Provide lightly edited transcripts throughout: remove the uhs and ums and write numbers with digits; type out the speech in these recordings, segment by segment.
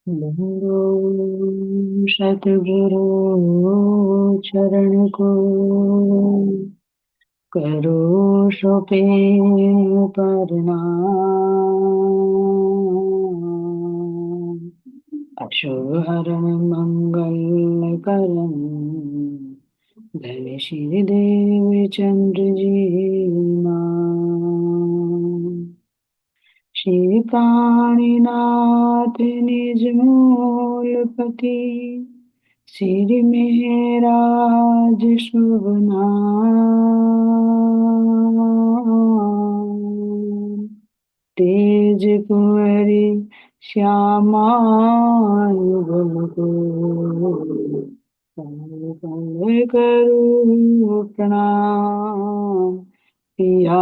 बंदो सतगुरु चरण को, करो सो प्रेम प्रणाम। अशुभ हरण मंगल करम, धन श्री देव चंद्र जी नाम। श्री प्राणीनाथ निज मूलपति, श्री मेहराज शुभ नाम। तेज कुंवरी श्यामा युगल को, पल पल करूं प्रणाम। पिया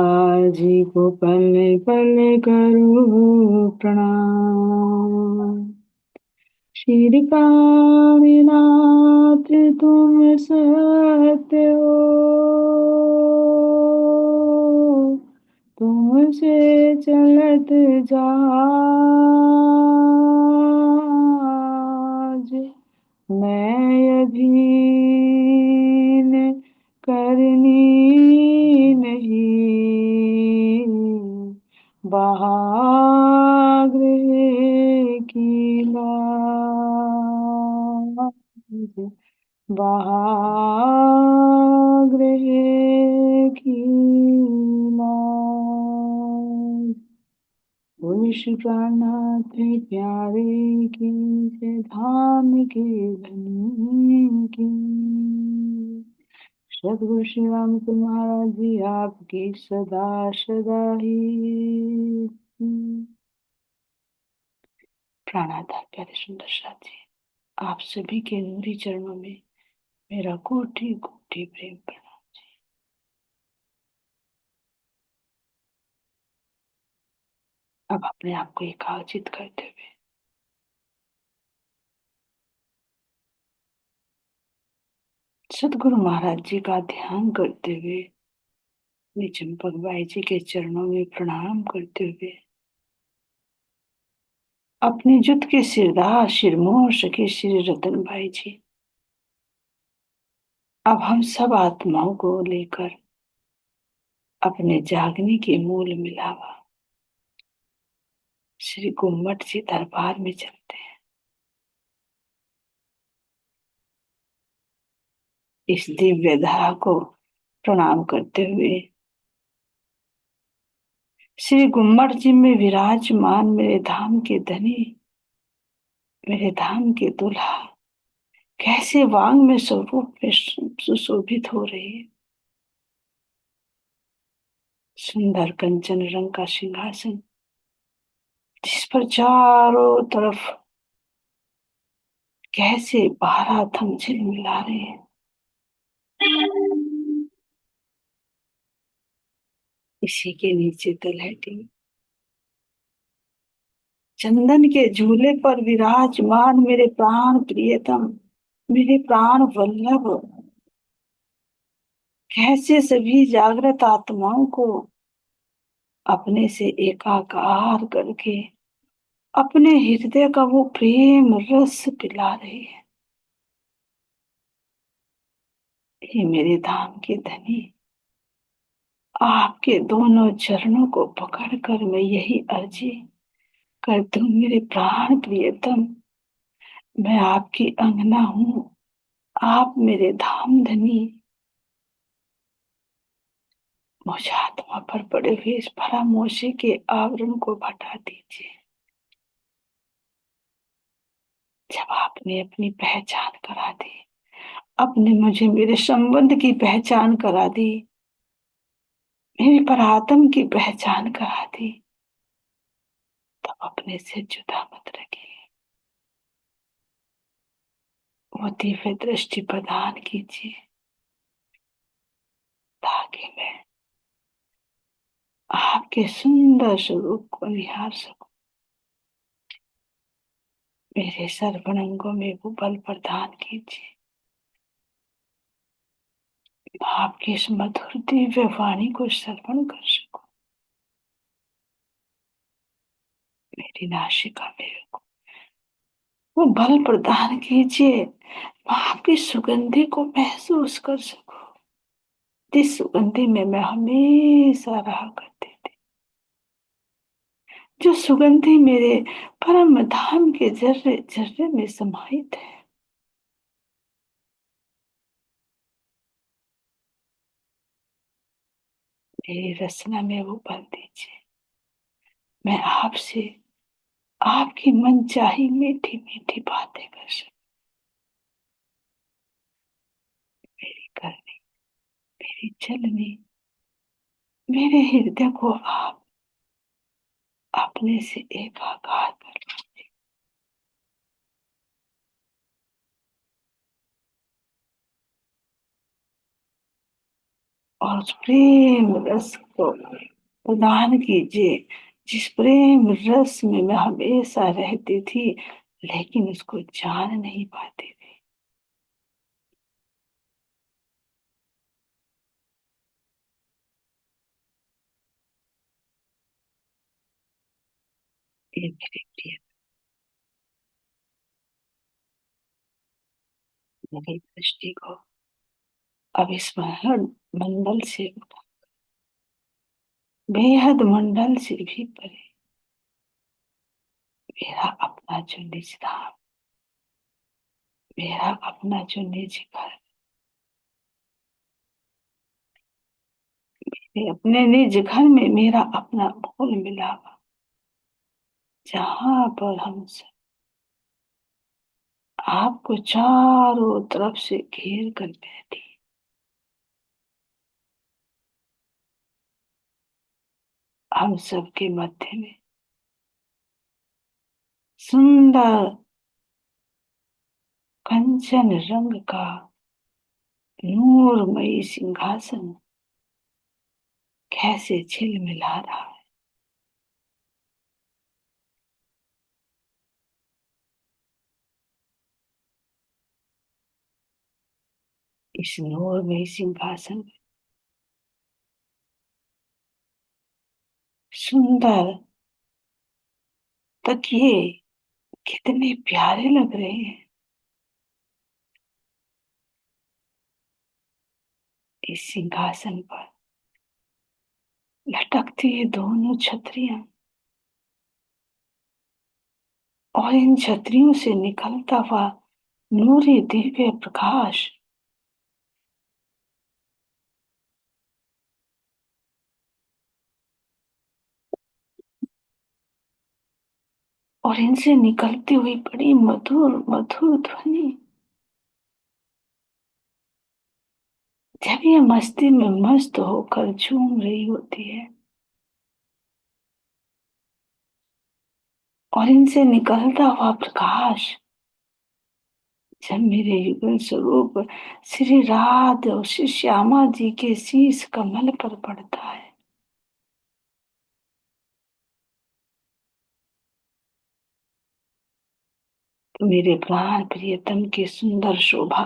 जी को पल पल करूं प्रणाम। श्री काशीनाथ तुम सत्य हो, तुमसे चलत जाज। मैं अधीन करनी नहीं, बहाग्रह की लाज। बहाग्रह की लाज। पुरुषप्राणनाथ प्यारे की, से धाम के धनी की। सदगुरु श्री रामचंद्र महाराज जी आपकी सदा सदा ही। प्राणाधार प्यारे सुंदर साथी, आप सभी के नूरी चरणों में मेरा कोटि कोटि प्रेम प्रणाम जी। अब अपने आप को एकाग्रचित करते हुए सदगुरु महाराज जी का ध्यान करते हुए, चंपक बाई जी के चरणों में प्रणाम करते हुए, अपने जुट के सिरदार सिरमोर सके श्री रतन भाई जी, अब हम सब आत्माओं को लेकर अपने जागने के मूल मिलावा श्री गुम्मट जी दरबार में चलते हैं। इस दिव्य धारा को प्रणाम करते हुए श्री गुम्मट जी में विराजमान मेरे धाम के धनी, मेरे धाम के दूल्हा कैसे वांग में स्वरूप में सुशोभित हो रहे हैं। सुंदर कंचन रंग का सिंहासन, जिस पर चारों तरफ कैसे 12 थम झिलमिला रहे हैं। इसी के नीचे तलहटी चंदन के झूले पर विराजमान मेरे प्राण प्रियतम, मेरे प्राण वल्लभ कैसे सभी जागृत आत्माओं को अपने से एकाकार करके अपने हृदय का वो प्रेम रस पिला रहे हैं। हे मेरे धाम के धनी, आपके दोनों चरणों को पकड़कर मैं यही अर्जी करती हूँ, मेरे प्राण प्रियतम, मैं आपकी अंगना हूँ, आप मेरे धाम धनी। मुझ आत्मा पर पड़े हुए इस परामोशी के आवरण को हटा दीजिए। जब आपने अपनी पहचान करा दी, अपने मुझे मेरे संबंध की पहचान करा दी, मेरे परात्म की पहचान करा दी, तब अपने से जुदा मत रखिए। वो दिव्य दृष्टि प्रदान कीजिए ताकि मैं आपके सुंदर स्वरूप को निहार सकूं। मेरे सर्वांगों में वो बल प्रदान कीजिए, आपकी इस मधुर दिव्य वाणी को श्रवण कर सकूं। मेरी नासिका में वो बल प्रदान कीजिए, मैं आपकी सुगंधि को महसूस कर सकूं, जिस सुगंधि में मैं हमेशा रहा करती थी, जो सुगंधि मेरे परम धाम के जर्रे जर्रे में समाहित है। मेरी रचना में वो बल दीजिए, मैं आपसे आपकी मनचाही मीठी मीठी बातें कर सकूं। मेरी करनी, मेरी चलनी, मेरे हृदय को आप अपने से एकाकार कर लीजिए, और उस प्रेम रस को प्रदान कीजिए, जिस प्रेम रस में मैं हमेशा रहती थी, लेकिन उसको जान नहीं पाती थी। ये मेरे प्रिय, मेरी दृष्टि को अब इस मंडल से उठा, बेहद मंडल से भी परे, मेरा अपना जो निज धाम, मेरा अपना जो निज घर, अपने निज घर में मेरा अपना घुल मिलावा, जहां पर हम सब आपको चारों तरफ से घेर कर बैठी, हम सबके मध्य में सुंदर कंचन रंग का नूरमयी सिंहासन कैसे झिलमिला रहा है। इस नूरमयी सिंहासन में सुंदर तकिए कितने प्यारे लग रहे हैं। इस सिंहासन पर लटकती है दोनों छतरियां, और इन छतरियों से निकलता हुआ नूरी दिव्य प्रकाश, और इनसे निकलती हुई बड़ी मधुर मधुर ध्वनि, जब ये मस्ती में मस्त होकर झूम रही होती है, और इनसे निकलता हुआ प्रकाश जब मेरे युगल स्वरूप श्री राध और श्री श्यामा जी के शीश कमल पर पड़ता है, तो मेरे प्राण प्रियतम की सुंदर शोभा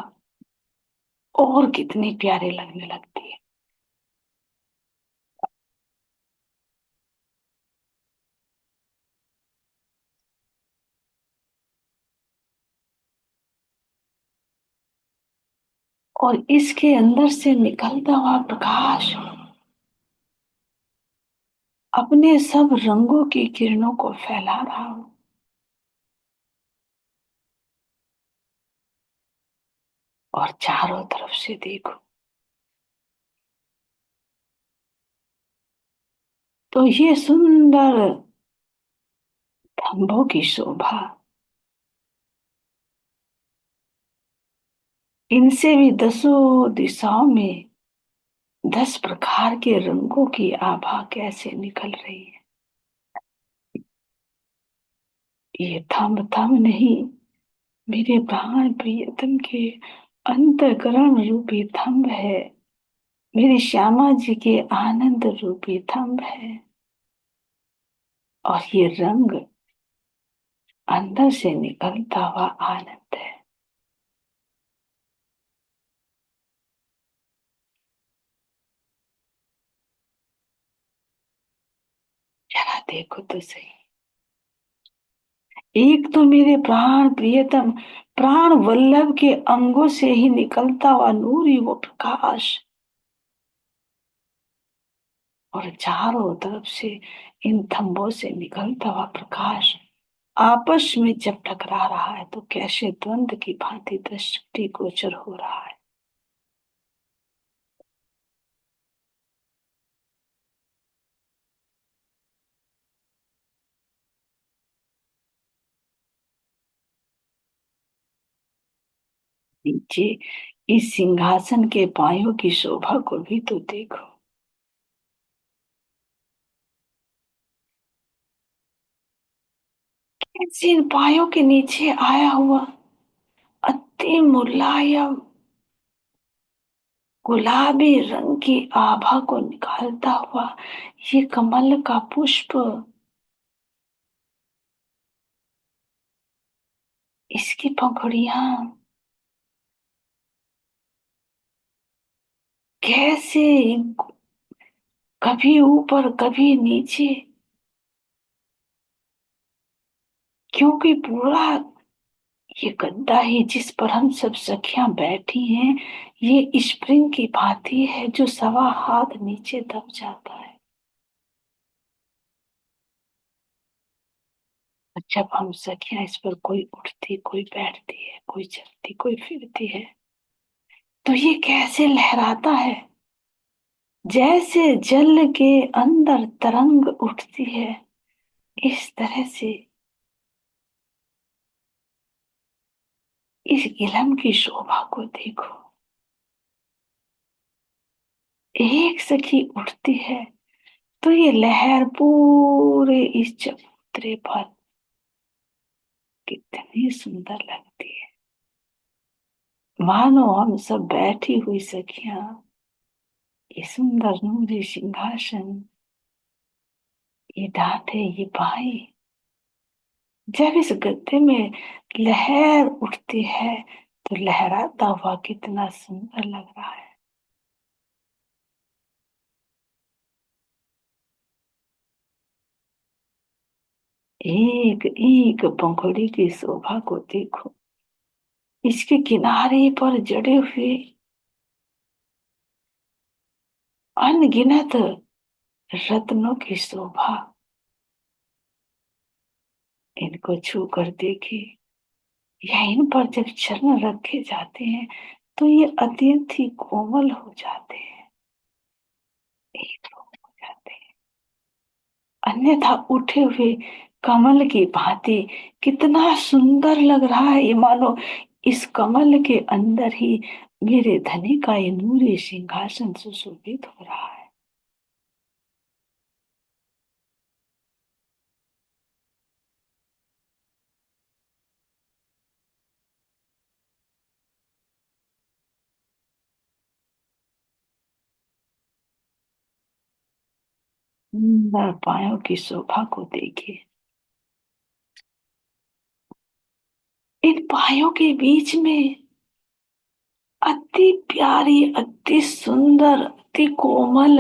और कितनी प्यारे लगने लगती है। और इसके अंदर से निकलता हुआ प्रकाश अपने सब रंगों की किरणों को फैला रहा हो, और चारों तरफ से देखो तो ये सुंदर खंभों की शोभा, इनसे भी दसों दिशाओं में 10 प्रकार के रंगों की आभा कैसे निकल रही है। ये थम थम नहीं, मेरे प्राण प्रियतम के अंतःकरण रूपी थंब है, मेरी श्यामा जी के आनंद रूपी थंब है, और ये रंग अंदर से निकलता हुआ आनंद है। जरा देखो तो सही, एक तो मेरे प्राण प्रियतम, प्राण वल्लभ के अंगों से ही निकलता हुआ नूर ही वो प्रकाश, और चारों तरफ से इन थंबों से निकलता हुआ प्रकाश आपस में जब टकरा रहा है तो कैसे द्वंद की भांति दृष्टि गोचर हो रहा है। नीचे इस सिंहासन के पांयों की शोभा को भी तो देखो। कैसे इन पायों के नीचे आया हुआ अति मुलायम गुलाबी रंग की आभा को निकालता हुआ ये कमल का पुष्प, इसकी पंखुड़ियां कैसे कभी ऊपर कभी नीचे, क्योंकि पूरा ये गद्दा ही जिस पर हम सब सखियां बैठी हैं ये स्प्रिंग की भांति है जो सवा हाथ नीचे दब जाता है। और जब हम सखियां इस पर कोई उठती कोई बैठती है कोई चलती कोई फिरती है तो ये कैसे लहराता है, जैसे जल के अंदर तरंग उठती है इस तरह से इस इलम की शोभा को देखो। एक सखी उठती है तो ये लहर पूरे इस चबूतरे पर कितनी सुंदर लगती है, मानो हम सब बैठी हुई सखियां ये सुंदर नूरी सिंहासन, ये डांटे ये बाई, जब इस गद्दे में लहर उठती है तो लहराता हुआ कितना सुंदर लग रहा है। एक एक पंखुड़ी की शोभा को देखो, इसके किनारे पर जड़े हुए अनगिनत रत्नों की शोभा, इनको छू कर देखे या इन पर जब चरण रखे जाते हैं तो ये अत्यंत ही कोमल हो जाते हैं, एक रूप हो जाते हैं, अन्यथा उठे हुए कमल की भांति कितना सुंदर लग रहा है। ये मानो इस कमल के अंदर ही मेरे धनी का ये नूरी सिंहासन सुशोभित हो रहा है। सुंदर पायों की शोभा को देखिए, इन पायों के बीच में अति प्यारी अति सुंदर अति कोमल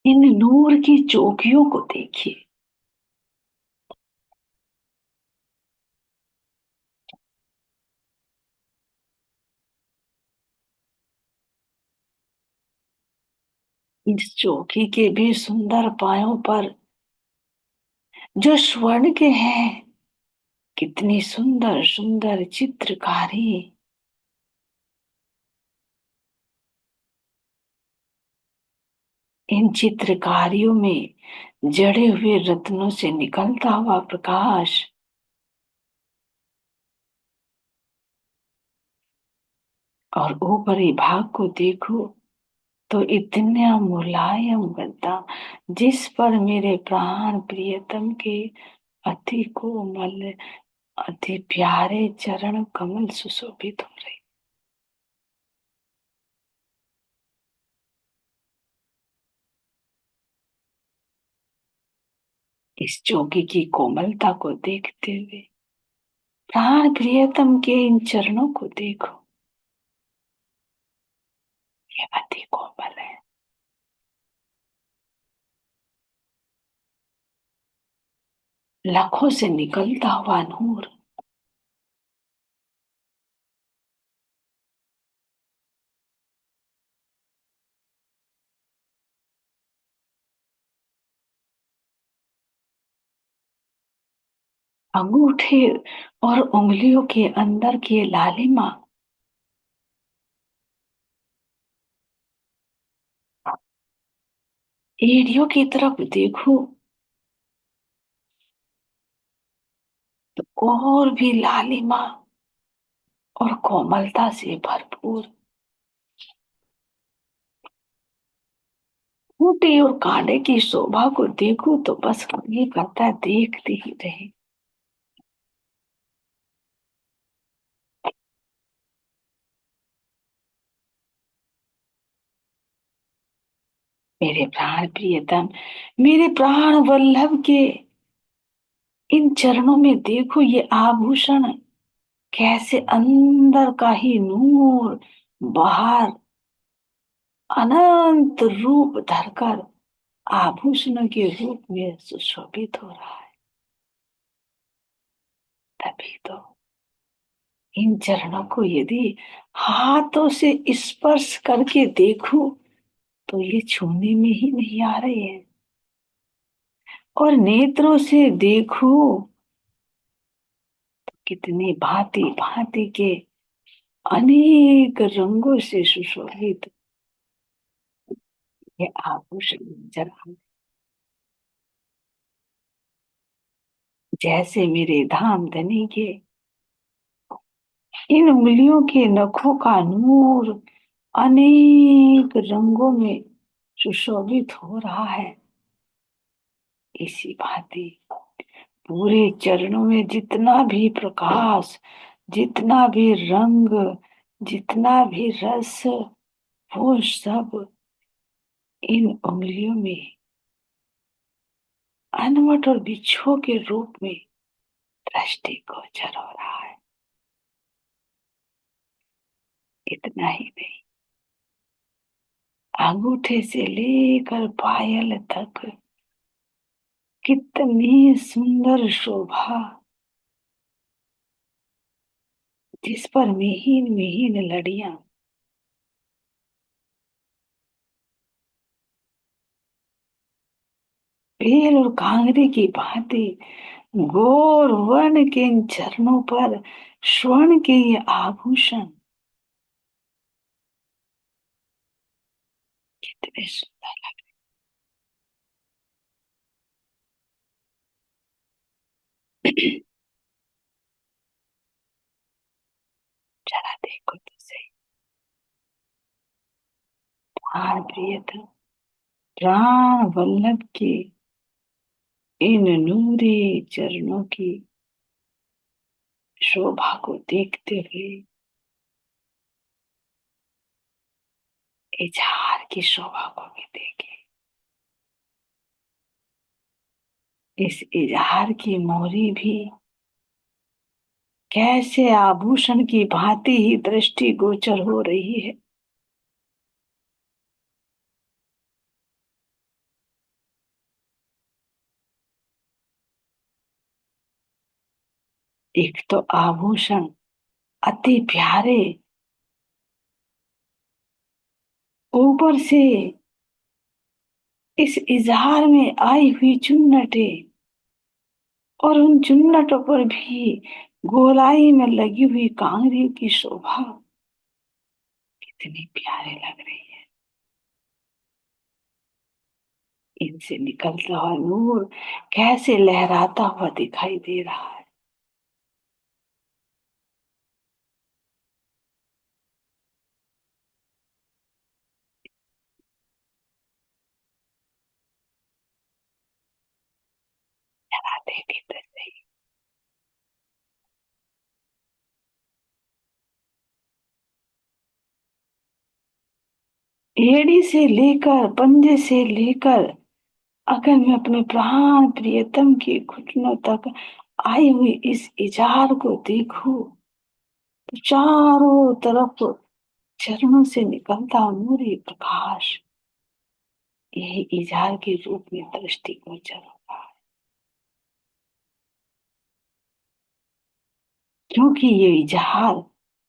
इन नूर की चौकियों को देखिए, इस चौकी के भी सुंदर पायों पर जो स्वर्ण के हैं कितनी सुंदर सुंदर चित्रकारी, इन चित्रकारियों में जड़े हुए रत्नों से निकलता हुआ प्रकाश, और ऊपरी भाग को देखो तो इतना मुलायम गद्दा जिस पर मेरे प्राण प्रियतम के अति कोमल अति प्यारे चरण कमल सुशोभित हो रहे। इस जोगी की कोमलता को देखते हुए प्राण प्रियतम के इन चरणों को देखो, ये अति कोमल है। लाखों से निकलता हुआ नूर, अंगूठे और उंगलियों के अंदर की लालिमा, एड़ियों की तरफ देखो तो और भी लालिमा और कोमलता से भरपूर। खूंटी और कांटे की शोभा को देखो तो बस ये करता है, देखते ही रहे। मेरे प्राण प्रियतम, मेरे प्राण वल्लभ के इन चरणों में देखो, ये आभूषण कैसे अंदर का ही नूर बाहर अनंत रूप धरकर आभूषणों के रूप में सुशोभित हो रहा है। तभी तो इन चरणों को यदि हाथों से स्पर्श करके देखो तो ये छूने में ही नहीं आ रहे हैं, और नेत्रों से देखो कितनी भांति भांति के अनेक रंगों से सुशोभित ये आभूषण नजर आ, जैसे मेरे धाम धनी के इन उंगलियों के नखों का नूर अनेक रंगों में सुशोभित हो रहा है, इसी भांति पूरे चरणों में जितना भी प्रकाश, जितना भी रंग, जितना भी रस, वो सब इन उंगलियों में अनवट और बिच्छू के रूप में दृष्टि गोचर हो रहा है। इतना ही नहीं, अंगूठे से लेकर पायल तक कितनी सुंदर शोभा, जिस पर महीन महीन लड़ियां बेल और कांगरे की भांति गौर वर्ण के इन चरणों पर स्वर्ण के ये आभूषण कितने सुंदर। जरा देखो तो सही, प्राण प्रियतम, प्राण वल्लभ के इन नूरे चरणों की शोभा को देखते हुए इजहार की शोभा को भी देखे। इस इजहार की मोहरी भी कैसे आभूषण की भांति ही दृष्टि गोचर हो रही है। एक तो आभूषण अति प्यारे, ऊपर से इस इजहार में आई हुई चुन्नटे, और उन चुन्नटों पर भी गोलाई में लगी हुई कांगरी की शोभा कितनी प्यारे लग रही है। इनसे निकलता हुआ नूर कैसे लहराता हुआ दिखाई दे रहा है। देखी तो सही, एड़ी से लेकर पंजे से लेकर अगर मैं अपने प्राण प्रियतम की घुटनों तक आई हुई इस इजार को देखो तो चारों तरफ चरणों से निकलता नूरी प्रकाश यही इजार के रूप में दृष्टि गोचर होगा। क्योंकि ये इजार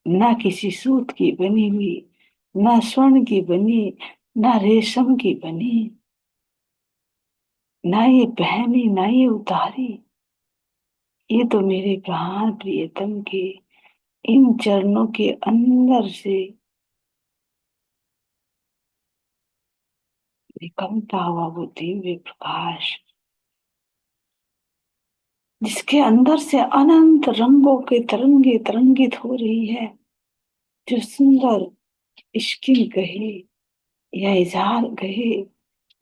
ना किसी सूत की बनी हुई, ना स्वर्ण की बनी, ना रेशम की बनी, ना ये पहनी, ना ये उतारी, ये तो मेरे प्राण प्रियतम के इन चरणों के अंदर से निकलता हुआ वो दिव्य प्रकाश, जिसके अंदर से अनंत रंगों के तरंगे तरंगित हो रही है। जो सुंदर स्किन कहे या इजार कहे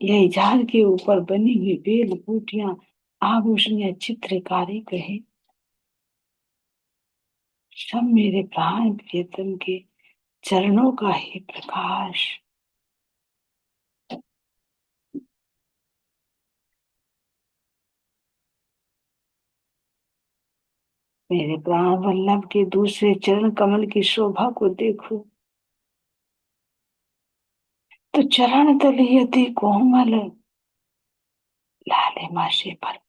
या इजार के ऊपर बनी हुई बेल बूटियां, आभूषण या चित्रकारी कहे, सब मेरे प्राण प्रियतम के चरणों का ही प्रकाश। मेरे प्राण वल्लभ के दूसरे चरण कमल की शोभा को देखो तो चरण तल ही अति कोमल लालिमा से भर,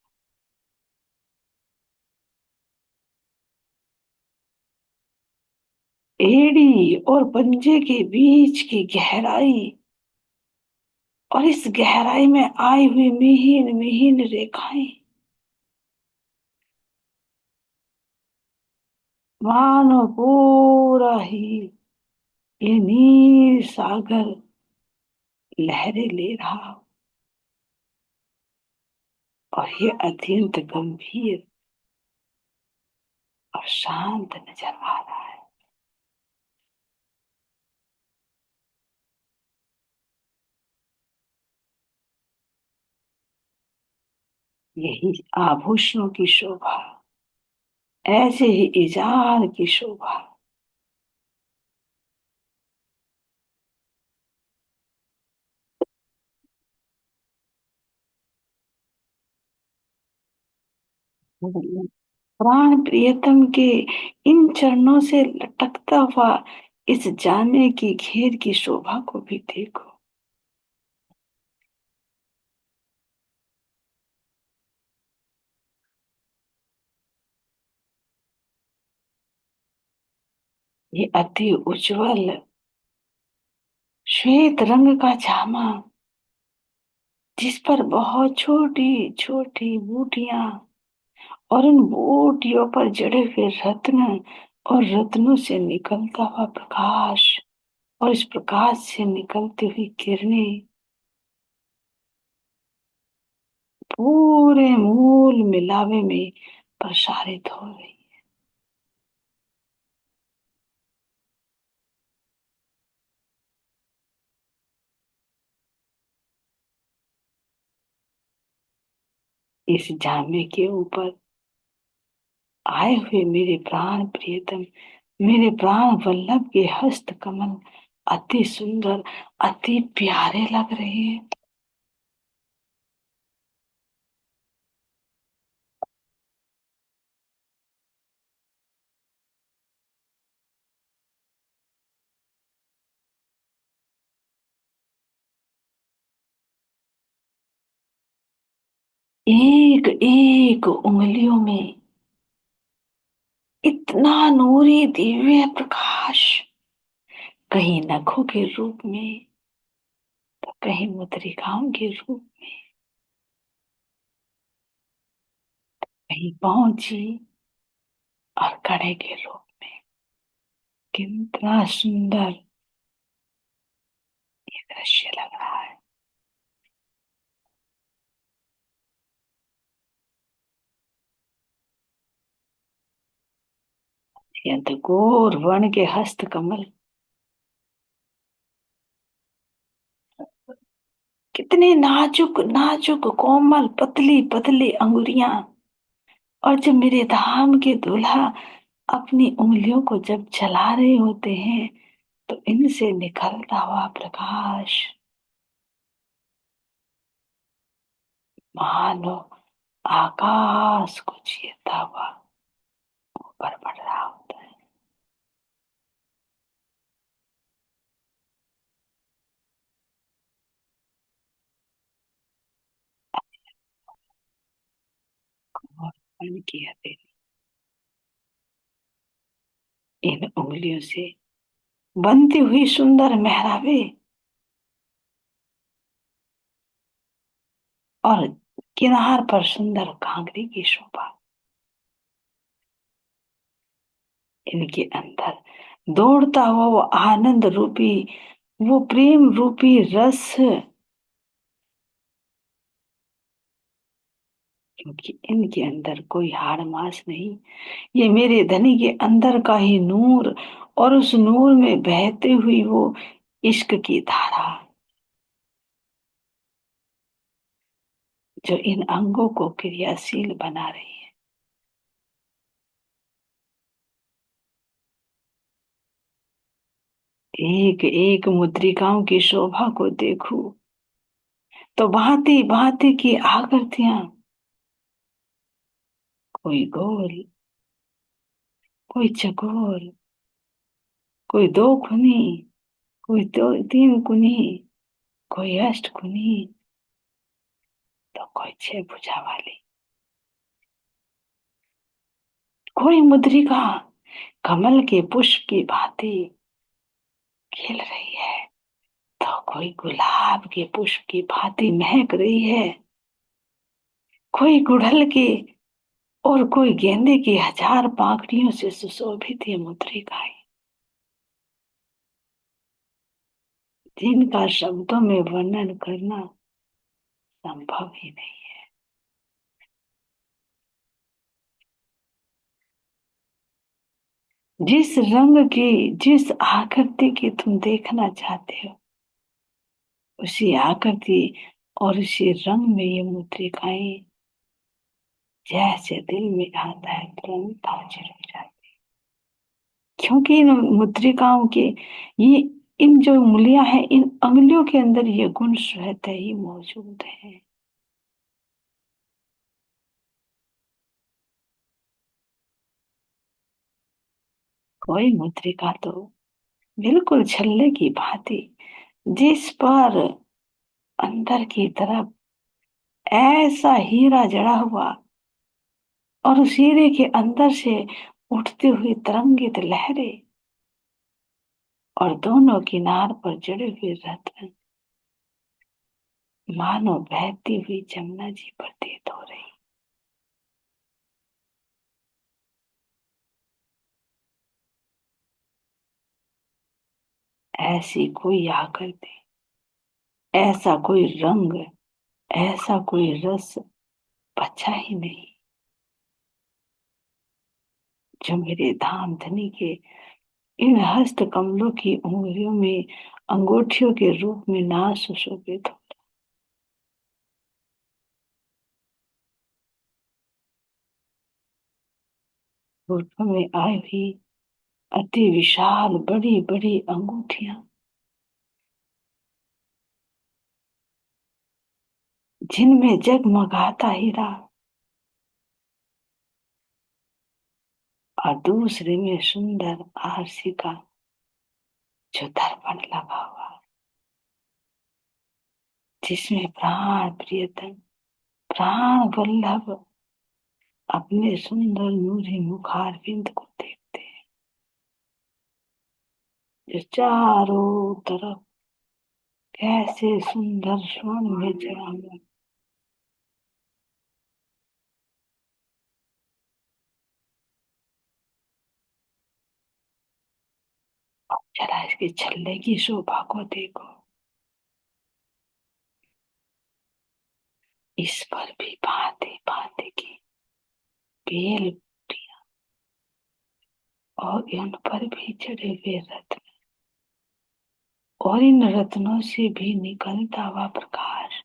एड़ी और पंजे के बीच की गहराई और इस गहराई में आई हुई मिहीन मिहीन रेखाएं मानो पूरा ही ये नील सागर लहरें ले रहा हो और ये अत्यंत गंभीर और शांत नजर आ रहा है। यही आभूषणों की शोभा, ऐसे ही इजार की शोभा। प्राण प्रियतम के इन चरणों से लटकता हुआ इस जाने की घेर की शोभा को भी देखो। ये अति उज्जवल श्वेत रंग का जामा, जिस पर बहुत छोटी छोटी बूटियां और उन बूटियों पर जड़े हुए रत्न और रत्नों से निकलता हुआ प्रकाश और इस प्रकाश से निकलती हुई किरणें पूरे मूल मिलावे में प्रसारित हो रही। इस जामे के ऊपर आए हुए मेरे प्राण प्रियतम, मेरे प्राण वल्लभ के हस्त कमल अति सुंदर, अति प्यारे लग रहे हैं। एक एक उंगलियों में इतना नूरी दिव्य प्रकाश, कहीं नखों के रूप में तो कहीं मुद्रिकाओं के रूप में, कहीं पहुंची और कड़े के रूप में। कितना सुंदर ये दृश्य लग रहा है। अत्यंत घोर वर्ण के हस्त कमल, कितने नाजुक नाजुक कोमल पतली पतली अंगुरियां, और जब मेरे धाम के दूल्हा अपनी उंगलियों को जब चला रहे होते हैं तो इनसे निकलता हुआ प्रकाश मानो आकाश को चीरता हुआ ऊपर बढ़ रहा होता है। और मन की हथेली इन उंगलियों से बनती हुई सुंदर मेहराबे और किनार पर सुंदर घाघरे की शोभा, इनके अंदर दौड़ता हुआ वो आनंद रूपी, वो प्रेम रूपी रस, क्योंकि इनके अंदर कोई हाड़ मास नहीं। ये मेरे धनी के अंदर का ही नूर, और उस नूर में बहती हुई वो इश्क की धारा, जो इन अंगों को क्रियाशील बना रही है। एक एक मुद्रिकाओं की शोभा को देखूं तो भांति भांति की आकृतियां, कोई गोल, कोई चकोर, कोई दो खुनी, कोई दो तीन कुनी, कोई अष्ट कुनी, तो कोई छह भुजा वाली, कोई मुद्रिका कमल के पुष्प की भांति खिल रही है, तो कोई गुलाब के पुष्प की भांति महक रही है, कोई गुड़हल की और कोई गेंदे की हजार पाखड़ियों से सुशोभित ये मुद्रिकाएं, जिनका शब्दों में वर्णन करना संभव ही नहीं। जिस रंग की, जिस आकृति की तुम देखना चाहते हो, उसी आकृति और उसी रंग में ये मुद्रिकाएं जैसे दिल में आता है तुरंत हाजिर हो जाती। क्योंकि इन मुद्रिकाओं के ये, इन जो उंगलियां हैं, इन उंगलियों के अंदर ये गुण स्वतः ही मौजूद है। कोई मुद्रिका तो बिल्कुल छल्ले की भांति, जिस पर अंदर की तरफ ऐसा हीरा जड़ा हुआ, और उस हीरे के अंदर से उठती हुई तरंगित लहरें, और दोनों किनार पर जड़े हुए रत्न मानो बहती हुई जमुना जी प्रतीत हो रही। ऐसी कोई आकृति, ऐसा कोई रंग, ऐसा कोई रस बचा ही नहीं, जो मेरे धाम धनी के इन हस्त कमलों की उंगलियों में अंगूठियों के रूप में ना सुशोभित हो। रूपों में आई हुई अति विशाल बड़ी बड़ी अंगूठियां, जिनमें जगमगाता हीरा, और दूसरे में सुंदर आरसी का जो दर्पण लगा हुआ, जिसमें प्राण प्रियतम, प्राण वल्लभ अपने सुंदर नूरी मुखारविंद को देखते हैं, जो चारों तरफ कैसे सुंदर स्वर्ण में जड़ा हुआ। जरा इसके छल्ले की शोभा को देखो, इस पर भी भांति भांति की बेल, और इन पर भी चढ़े हुए रत्न, और इन रत्नों से भी निकलता हुआ प्रकाश,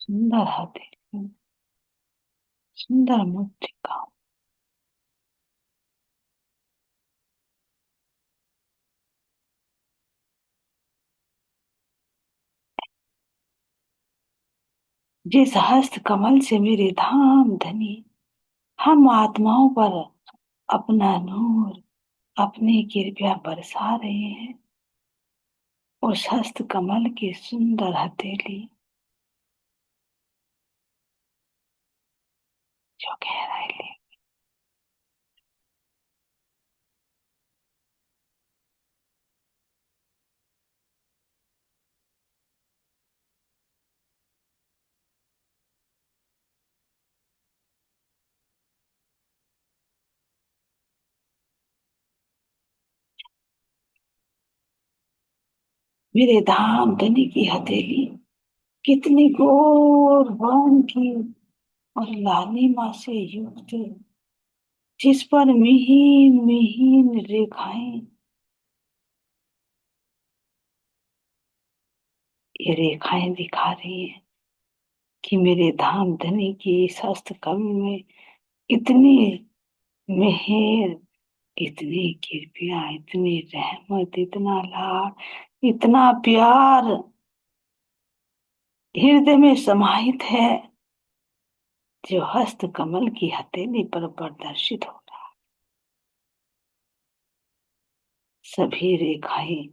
सुंदर हथेली, सुंदर मुद्रिका, जिस हस्त कमल से मेरे धाम धनी हम आत्माओं पर अपना नूर, अपनी कृपया बरसा रहे हैं। उस हस्त कमल की सुंदर हथेली जो गहराई ले। मेरे धाम धनी की हथेली कितनी गोर बन की और लालिमा से युक्त, जिस पर महीन महीन रेखाएं, ये रेखाएं दिखा रही हैं कि मेरे धाम धनी की इस हस्तकमल में इतनी मेहर, इतनी कृपया, इतनी रहमत, इतना लाड, इतना प्यार हृदय में समाहित है, जो हस्त कमल की हथेली पर प्रदर्शित हो रहा। सभी रेखाएं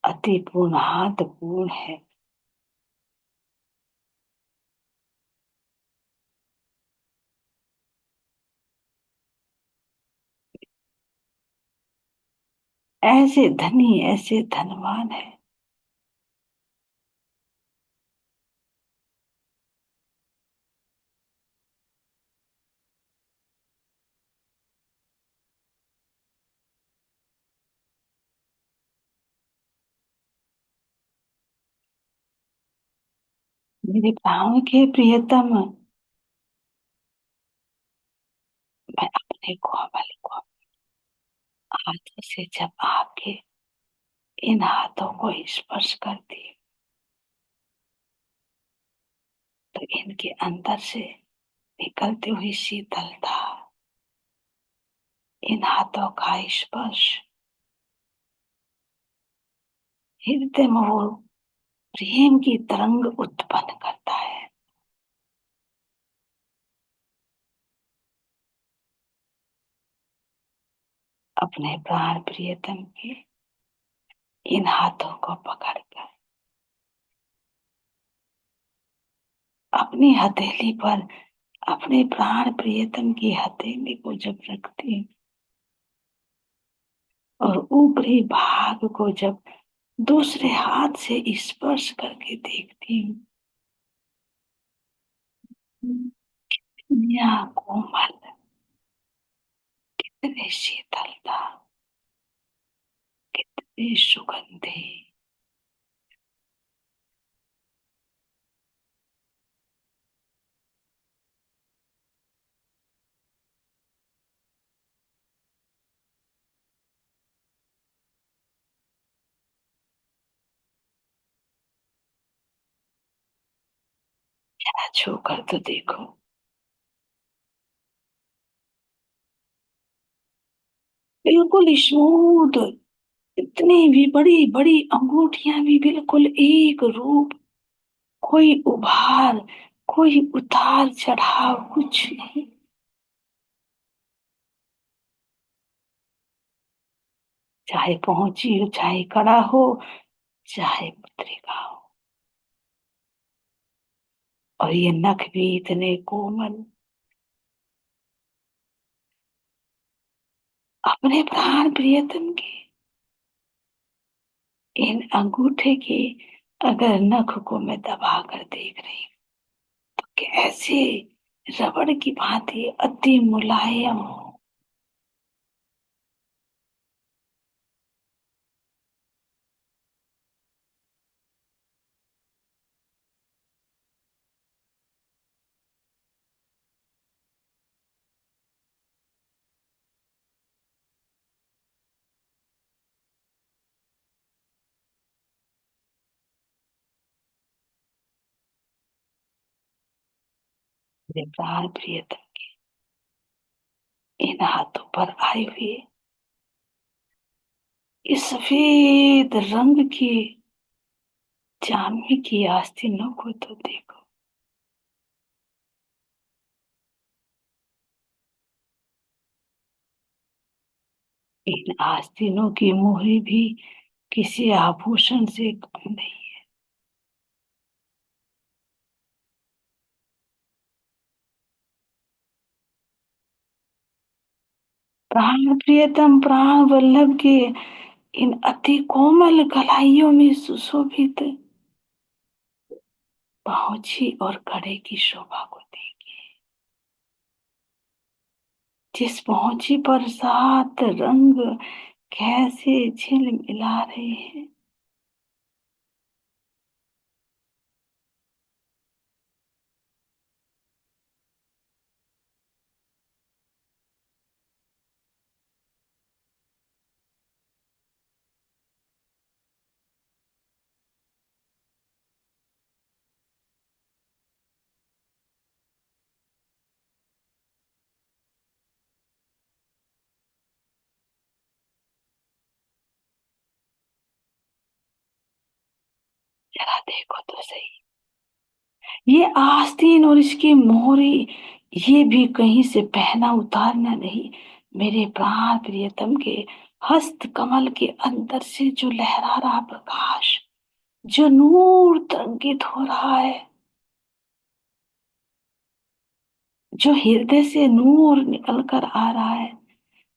अति पूर्णार्थपूर्ण है। ऐसे धनी, ऐसे धनवान है। मेरे प्राणों के प्रियतम, मैं अपने कोमल को हाथों से जब आपके इन हाथों को स्पर्श करती, तो इनके अंदर से निकलती हुई शीतलता, इन हाथों का स्पर्श हृदय में वो प्रेम की तरंग उत्पन्न करता है। अपने प्राण प्रियतम के इन हाथों को पकड़कर अपनी हथेली पर, अपने प्राण प्रियतम की हथेली को जब रखती और ऊपरी भाग को जब दूसरे हाथ से स्पर्श करके देखती हूँ, दुनिया कोमल, कितनी शीतलता, कितनी सुगंधी। जरा छू कर तो देखो, बिल्कुल स्मूथ, इतनी भी बड़ी बड़ी अंगूठियां भी बिल्कुल एक रूप, कोई उभार, कोई उतार चढ़ाव कुछ नहीं। चाहे पहुंची हो, चाहे कड़ा हो, चाहे पत्रिका हो, और ये नख भी इतने कोमल। अपने प्राण प्रियतम के इन अंगूठे के अगर नख को मैं दबा कर देख रही हूँ, तो कैसे रबड़ की भांति अति मुलायम, मेरे प्राण प्रियतम इन हाथों पर आए हुए इस सफेद रंग की जामनी की आस्तीनों को तो देखो। इन आस्तीनों की मोहरी भी किसी आभूषण से कम नहीं। प्राण प्रियतम प्राण वल्लभ के इन अति कोमल कलाइयों में सुशोभित पहुंची और कड़े की शोभा को देखी। जिस पहुंची पर सात रंग कैसे झिलमिला रहे हैं। जरा देखो तो सही, ये आस्तीन और इसकी मोहरी, ये भी कहीं से पहना उतारना नहीं, मेरे प्राण प्रियतम के हस्त कमल के अंदर से जो लहरा रहा प्रकाश, जो नूर तरंगित हो रहा है, जो हृदय से नूर निकल कर आ रहा है,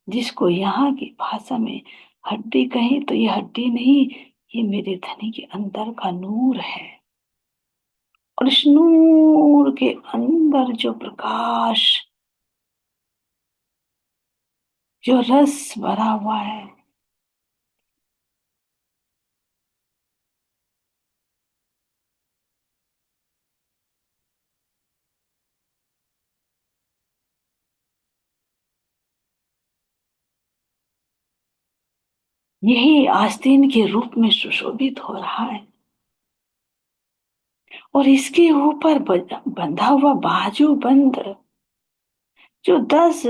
जिसको यहाँ की भाषा में हड्डी कहें तो ये हड्डी नहीं, ये मेरे धनी के अंदर का नूर है। और इस नूर के अंदर जो प्रकाश, जो रस भरा हुआ है, यही आस्तीन के रूप में सुशोभित हो रहा है। और इसके ऊपर बंधा हुआ बाजू बंद, जो 10-10